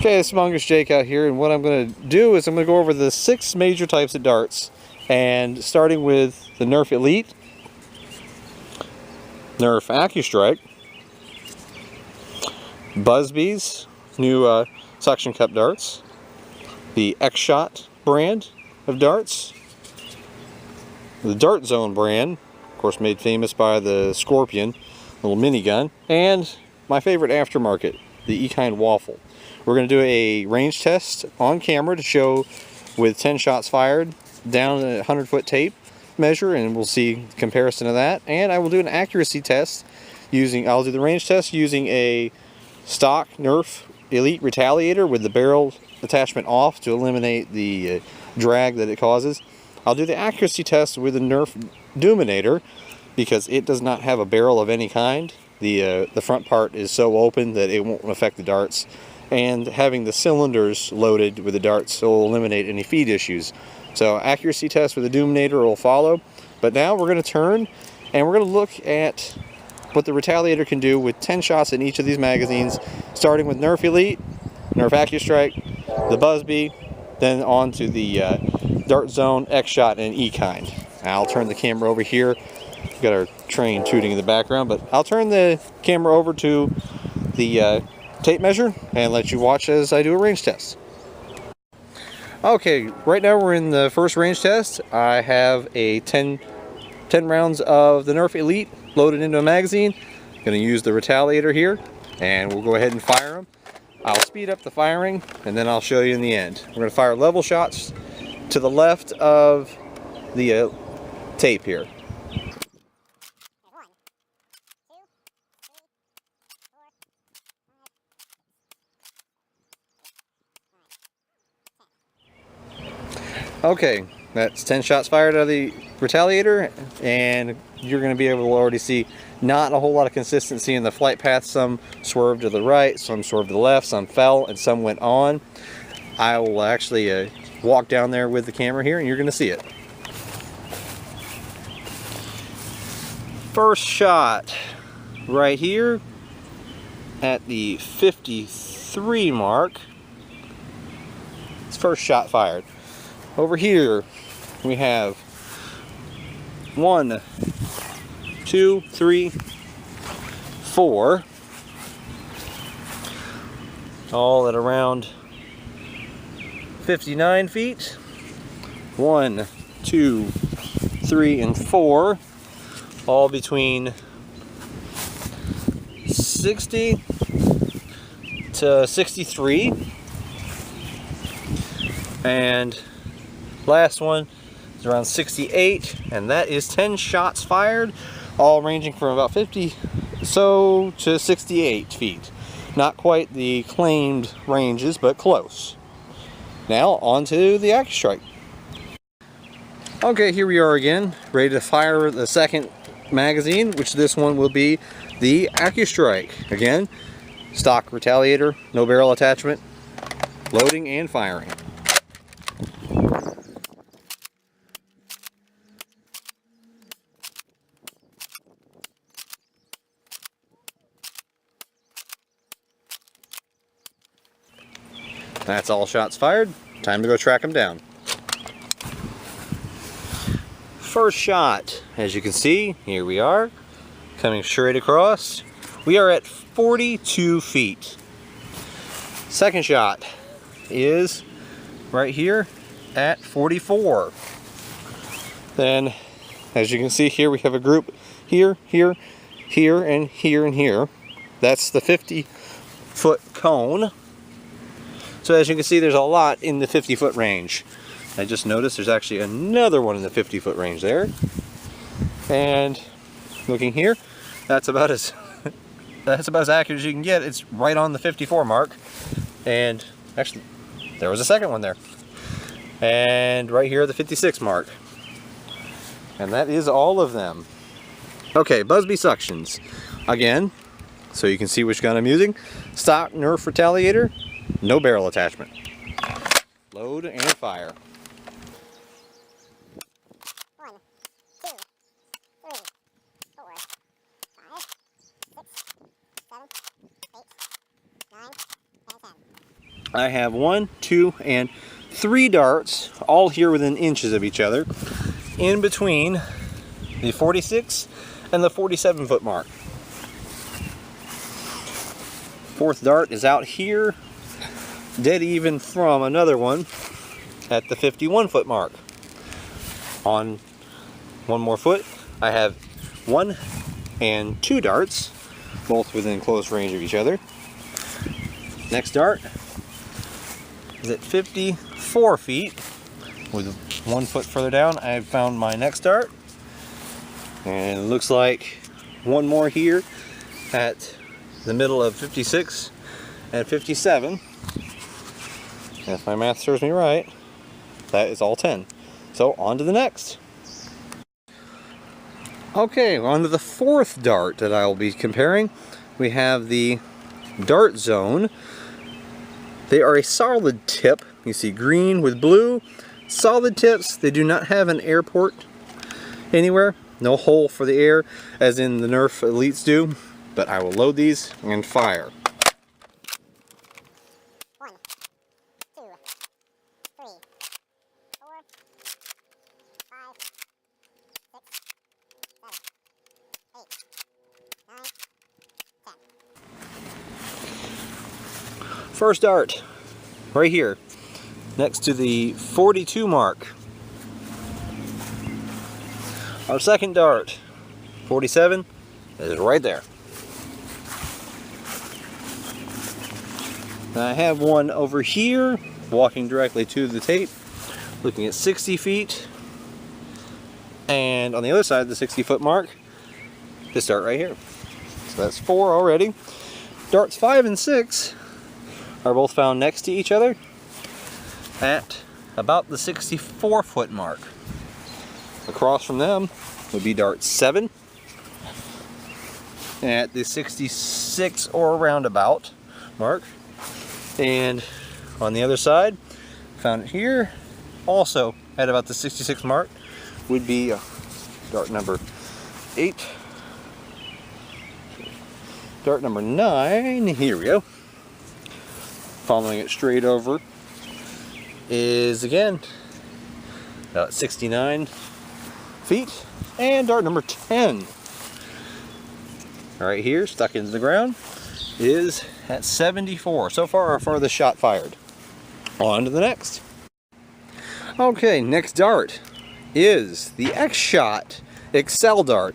Okay, it's Mongoose Jake out here, and what I'm going to do is I'm going to go over the 6 major types of darts, and starting with the Nerf Elite, Nerf AccuStrike, Busby's new suction cup darts, the Xshot brand of darts, the Dart Zone brand, of course made famous by the Scorpion little minigun, and my favorite aftermarket, the E-Kind Waffle. We're going to do a range test on camera to show with 10 shots fired down a 100-foot tape measure, and we'll see comparison of that. And I will do an accuracy test I'll do the range test using a stock Nerf Elite Retaliator with the barrel attachment off to eliminate the drag that it causes. I'll do the accuracy test with the Nerf Doominator because it does not have a barrel of any kind. The front part is so open that it won't affect the darts, and having the cylinders loaded with the darts will eliminate any feed issues. So accuracy test with the Doominator will follow, but now we're going to turn and we're going to look at what the Retaliator can do with 10 shots in each of these magazines, starting with Nerf Elite, Nerf AccuStrike, the Busby, then on to the Dart Zone, Xshot, and E-Kind. I'll turn the camera over here. We've got our train tooting in the background, but I'll turn the camera over to the tape measure and let you watch as I do a range test. Okay, right now we're in the first range test. I have a 10 rounds of the Nerf Elite loaded into a magazine. I'm going to use the Retaliator here, and we'll go ahead and fire them. I'll speed up the firing, and then I'll show you in the end. We're going to fire level shots to the left of the tape here. Okay, that's 10 shots fired out of the Retaliator, and you're going to be able to already see not a whole lot of consistency in the flight path. Some swerved to the right, some swerved to the left, some fell, and some went on. I will actually walk down there with the camera here, and you're going to see it. First shot right here at the 53 mark. It's first shot fired. Over here we have 1, 2, 3, 4, all at around 59 feet. 1, 2, 3, and 4, all between 60 to 63, and last one is around 68, and that is 10 shots fired, all ranging from about 50 so to 68 feet. Not quite the claimed ranges, but close. Now on to the AccuStrike. Okay, here we are again, ready to fire the second magazine, which this one will be the AccuStrike. Again, stock Retaliator, no barrel attachment, loading and firing. That's all shots fired. Time to go track them down. First shot, as you can see, here we are, coming straight across. We are at 42 feet. Second shot is right here at 44. Then, as you can see here, we have a group here, here, here, and here, and here. That's the 50-foot cone. So as you can see, there's a lot in the 50-foot range. I just noticed there's actually another one in the 50-foot range there. And looking here, that's about as accurate as you can get. It's right on the 54 mark. And actually, there was a second one there. And right here, the 56 mark. And that is all of them. Okay, Busby suctions. Again, so you can see which gun I'm using. Stock Nerf Retaliator. No barrel attachment. Load and fire. 1, 2, 3, 4, 5, 6, 7, 8, 9, and 10. I have 1, 2, and 3 darts, all here within inches of each other, in between the 46 and the 47 foot mark. Fourth dart is out here, dead even from another one at the 51 foot mark. On one more foot, I have 1 and 2 darts, both within close range of each other. Next dart is at 54 feet. With 1 foot further down, I've found my next dart. And it looks like one more here at the middle of 56 and 57. And if my math serves me right, that is all 10. So on to the next. Okay, on to the fourth dart that I will be comparing. We have the Dart Zone. They are a solid tip. You see green with blue. Solid tips. They do not have an air port anywhere. No hole for the air, as in the Nerf Elites do. But I will load these and fire. 1, 2, 3, 4, 5, 6, 7, 8, 9, 10. First dart, right here, next to the 42 mark. Our second dart, 47, is right there. And I have one over here, walking directly to the tape, looking at 60 feet. And on the other side of the 60 foot mark, this dart right here. So that's 4 already. Darts 5 and 6 are both found next to each other at about the 64 foot mark. Across from them would be dart 7 at the 66 or roundabout mark. And on the other side, found it here, also at about the 66 mark, would be dart number 8. Dart number 9, here we go. Following it straight over is again about 69 feet. And dart number 10, right here, stuck into the ground, is at 74. So far, our farthest shot fired. On to the next. Okay, next dart is the Xshot Excel dart.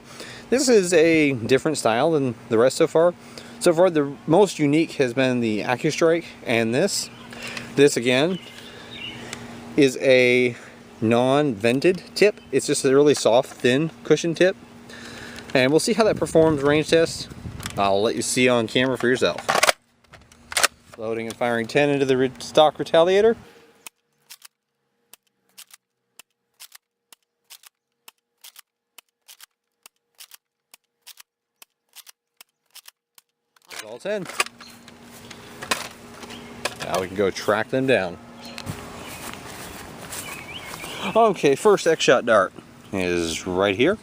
This is a different style than the rest so far. So far, the most unique has been the AccuStrike and this. This again is a non-vented tip. It's just a really soft, thin cushion tip. And we'll see how that performs range test. I'll let you see on camera for yourself. Loading and firing 10 into the stock Retaliator. That's all 10. Now we can go track them down. Okay, first Xshot dart is right here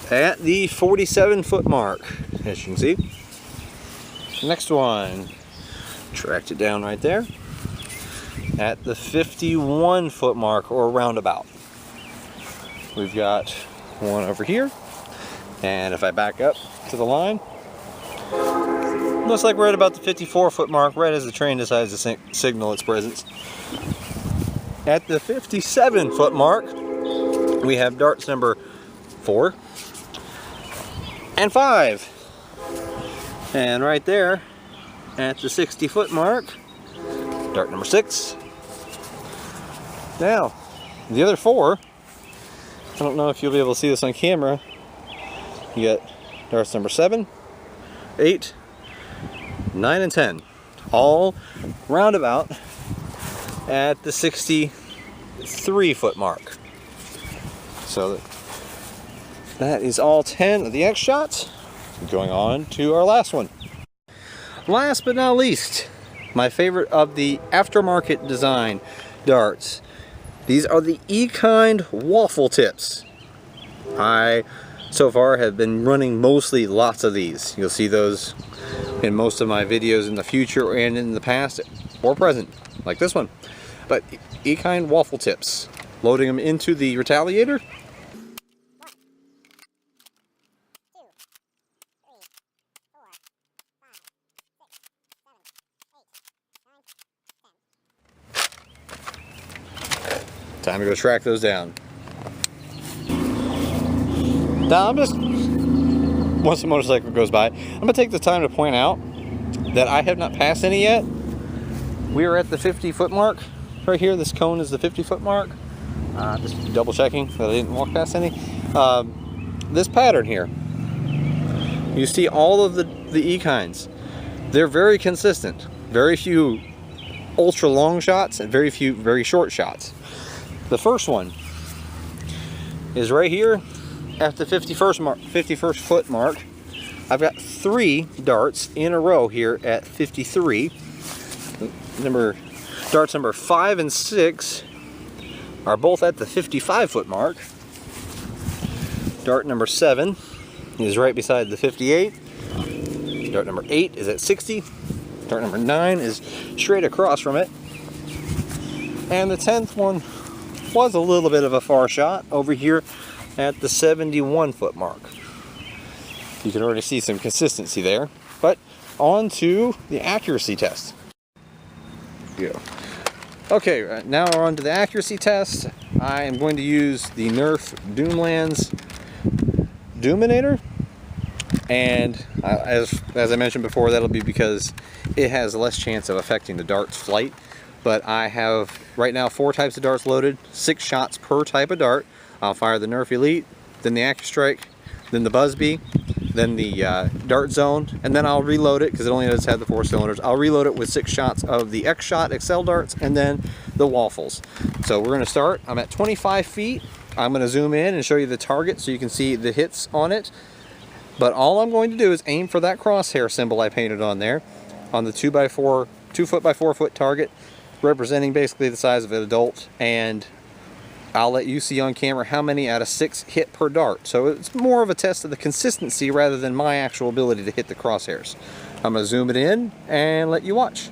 at the 47 foot mark, as you can see. Next one, tracked it down right there at the 51 foot mark or roundabout. We've got one over here, and if I back up to the line, looks like we're at about the 54 foot mark, right as the train decides to signal its presence. At the 57 foot mark, we have darts number 4 and 5. And right there, at the 60 foot mark, dart number 6. Now, the other 4, I don't know if you'll be able to see this on camera. You get darts number 7, 8, 9, and 10. All roundabout at the 63 foot mark. So that is all 10 of the Xshots. Going on to our last one. Last but not least, my favorite of the aftermarket design darts. These are the E-Kind Waffle tips. I, so far, have been running mostly lots of these. You'll see those in most of my videos in the future and in the past, or present, like this one. But E-kind waffle tips. Loading them into the Retaliator. Time to go track those down. Now I'm just, once the motorcycle goes by, I'm gonna take the time to point out that I have not passed any yet. We are at the 50-foot mark right here. This cone is the 50-foot mark. Just double checking that I didn't walk past any. This pattern here, you see all of the E-kinds. They're very consistent. Very few ultra long shots and very few very short shots. The first one is right here at the 51st foot mark. I've got 3 darts in a row here at 53. Darts number 5 and 6 are both at the 55-foot mark. Dart number 7 is right beside the 58. Dart number 8 is at 60. Dart number 9 is straight across from it. And the 10th one was a little bit of a far shot over here at the 71-foot mark. You can already see some consistency there. But on to the accuracy test. Go. Okay, now we're on to the accuracy test. I am going to use the Nerf Doomlands Doominator, and as I mentioned before, that'll be because it has less chance of affecting the dart's flight. But I have right now 4 types of darts loaded, 6 shots per type of dart. I'll fire the Nerf Elite, then the AccuStrike, then the Buzzbee, then the Dart Zone, and then I'll reload it because it only does have the 4 cylinders. I'll reload it with 6 shots of the Xshot Excel darts and then the Waffles. So we're going to start. I'm at 25 feet. I'm going to zoom in and show you the target so you can see the hits on it. But all I'm going to do is aim for that crosshair symbol I painted on there, on the 2 foot by 4 foot target, representing basically the size of an adult, and I'll let you see on camera how many out of 6 hit per dart. So it's more of a test of the consistency rather than my actual ability to hit the crosshairs. I'm going to zoom it in and let you watch.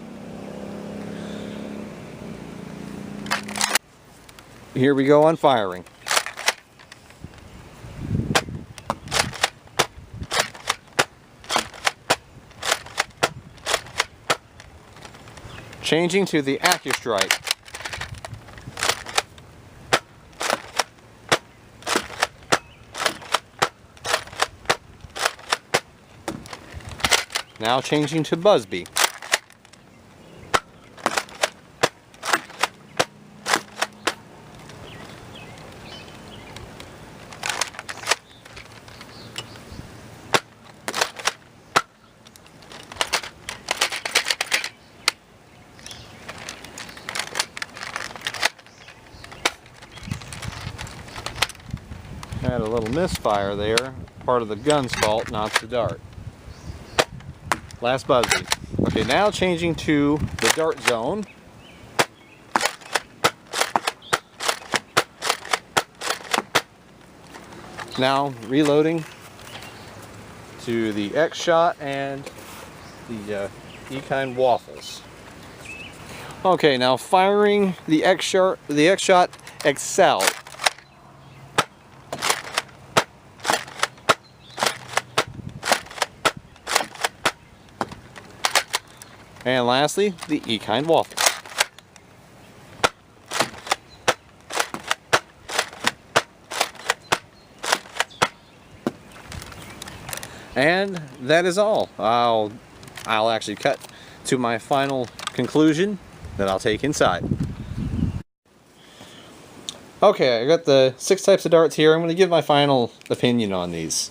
Here we go on firing. Changing to the AccuStrike. Now changing to Buzzbee. Had a little misfire there. Part of the gun's fault, not the dart. Last Buzzbee. Okay, now changing to the Dart Zone. Now reloading to the Xshot and the E-kind Waffles. Okay, now firing the Xshot Excel. And lastly, the E-kind Waffle. And that is all. I'll actually cut to my final conclusion that I'll take inside. Okay, I got the 6 types of darts here. I'm going to give my final opinion on these.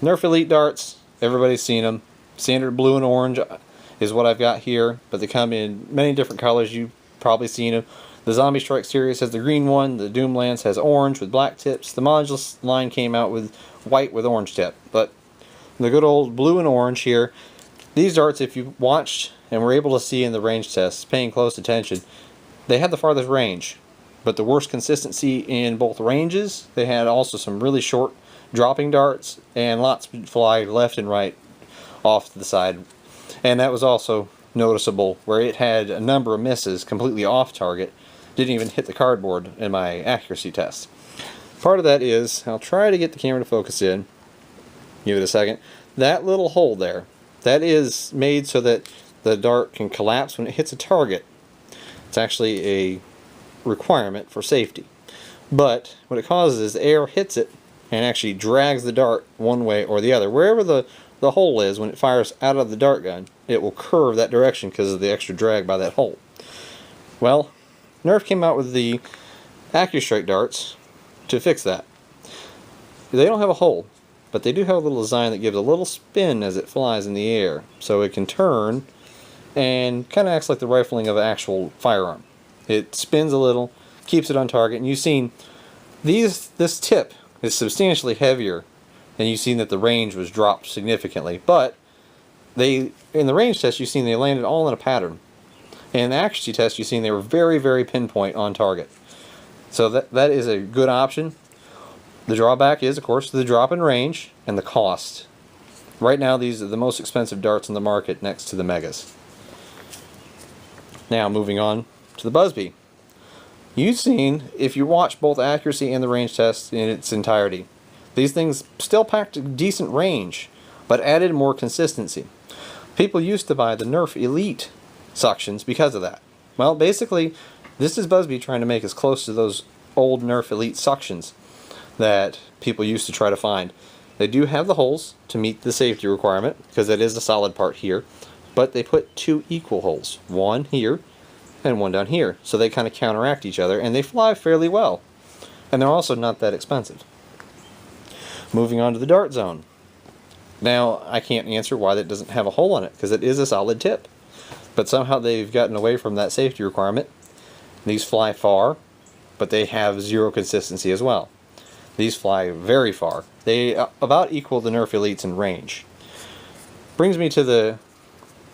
Nerf Elite darts, everybody's seen them. Standard blue and orange is what I've got here, but they come in many different colors. You've probably seen them. The Zombie Strike series has the green one. The Doomlands has orange with black tips. The Modulus line came out with white with orange tip. But the good old blue and orange here, these darts, if you watched and were able to see in the range tests, paying close attention, they had the farthest range, but the worst consistency in both ranges. They had also some really short dropping darts, and lots fly left and right off to the side. And that was also noticeable where it had a number of misses completely off target. Didn't even hit the cardboard in my accuracy test. Part of that is, I'll try to get the camera to focus in. Give it a second. That little hole there, that is made so that the dart can collapse when it hits a target. It's actually a requirement for safety. But what it causes is the air hits it and actually drags the dart one way or the other. Wherever the hole is, when it fires out of the dart gun, it will curve that direction because of the extra drag by that hole. Well, Nerf came out with the AccuStrike darts to fix that. They don't have a hole, but they do have a little design that gives a little spin as it flies in the air, so it can turn and kind of acts like the rifling of an actual firearm. It spins a little, keeps it on target, and you've seen this tip is substantially heavier, and you've seen that the range was dropped significantly. But in the range test, you've seen they landed all in a pattern. In the accuracy test, you've seen they were very, very pinpoint on target. So that is a good option. The drawback is, of course, the drop in range and the cost. Right now, these are the most expensive darts on the market next to the Megas. Now, moving on to the Busby. You've seen, if you watch both accuracy and the range test in its entirety, these things still packed a decent range, but added more consistency. People used to buy the Nerf Elite suctions because of that. Well, basically, this is Busby trying to make as close to those old Nerf Elite suctions that people used to try to find. They do have the holes to meet the safety requirement, because it is a solid part here, but they put two equal holes, one here and one down here, so they kind of counteract each other, and they fly fairly well. And they're also not that expensive. Moving on to the dart zone. Now, I can't answer why that doesn't have a hole in it, because it is a solid tip. But somehow they've gotten away from that safety requirement. These fly far, but they have zero consistency as well. These fly very far. They about equal the Nerf Elites in range. Brings me to the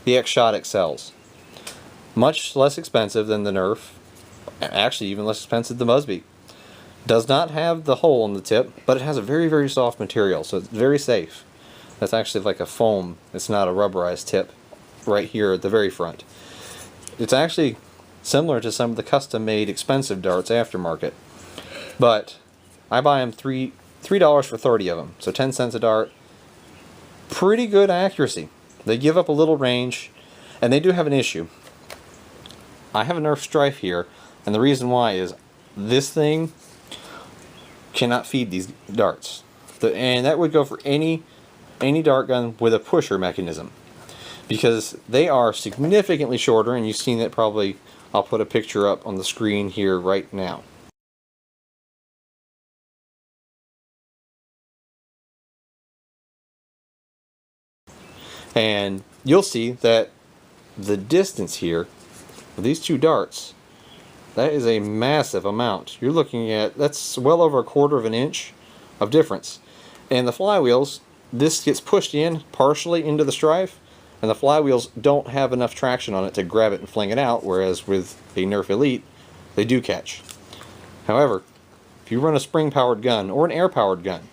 Xshot Excels. Much less expensive than the Nerf. Actually, even less expensive than Busby. Does not have the hole in the tip, but it has a very, very soft material, so it's very safe. That's actually like a foam. It's not a rubberized tip right here at the very front. It's actually similar to some of the custom-made expensive darts aftermarket. But I buy them $3 for 30 of them, so 10 cents a dart. Pretty good accuracy. They give up a little range, and they do have an issue. I have a Nerf Strife here, and the reason why is this thing cannot feed these darts. And that would go for any dart gun with a pusher mechanism, because they are significantly shorter, and you've seen that probably. I'll put a picture up on the screen here right now. And you'll see that the distance here of these two darts, that is a massive amount. You're looking at, that's well over 1/4 of an inch of difference. And the flywheels, this gets pushed in partially into the strife, and the flywheels don't have enough traction on it to grab it and fling it out, whereas with a Nerf Elite, they do catch. However, if you run a spring-powered gun or an air-powered gun,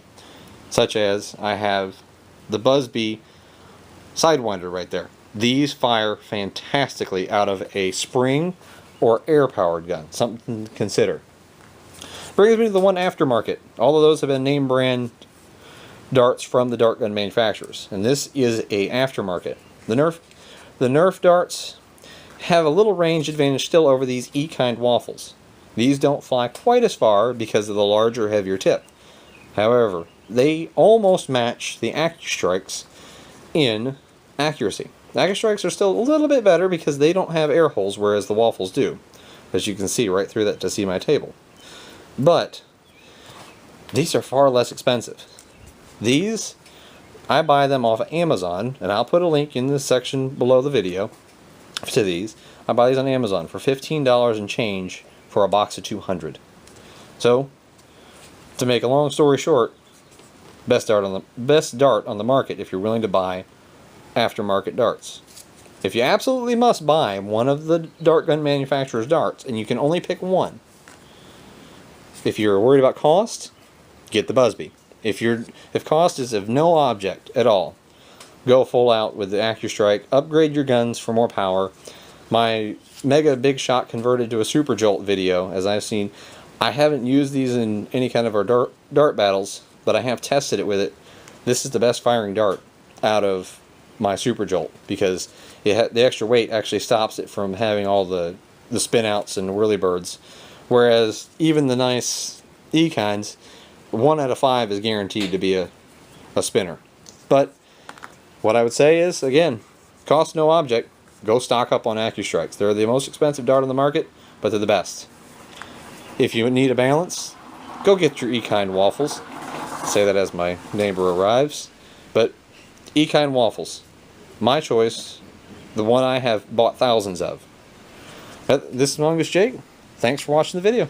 such as I have the Busby Sidewinder right there, these fire fantastically out of a spring or air-powered gun. Something to consider. Brings me to the one aftermarket. All of those have been name brand darts from the dart gun manufacturers, and this is a aftermarket. The Nerf darts have a little range advantage still over these E-kind Waffles. These don't fly quite as far because of the larger, heavier tip. However, they almost match the AccuStrikes in accuracy. The AccuStrikes are still a little bit better because they don't have air holes, whereas the Waffles do, as you can see right through that to see my table. But these are far less expensive. These, I buy them off of Amazon, and I'll put a link in the section below the video to these. I buy these on Amazon for $15 and change for a box of 200. So, to make a long story short, best dart on the market if you're willing to buy aftermarket darts. If you absolutely must buy one of the dart gun manufacturer's darts, and you can only pick one, if you're worried about cost, get the Busby. If cost is of no object at all, go full out with the AccuStrike. Upgrade your guns for more power. My Mega Big Shot converted to a Super Jolt video, as I've seen. I haven't used these in any kind of our dart battles, but I have tested it with it. This is the best firing dart out of my Super Jolt, because the extra weight actually stops it from having all the spin outs and whirlybirds. Whereas even the nice E-kinds, 1 out of 5 is guaranteed to be a spinner. But what I would say is, again, cost no object. Go stock up on AccuStrikes. They're the most expensive dart on the market, but they're the best. If you need a balance, go get your E-kind waffles. Say that as my neighbor arrives. But E-kind waffles, my choice, the one I have bought thousands of. This is Mongoose Jake. Thanks for watching the video.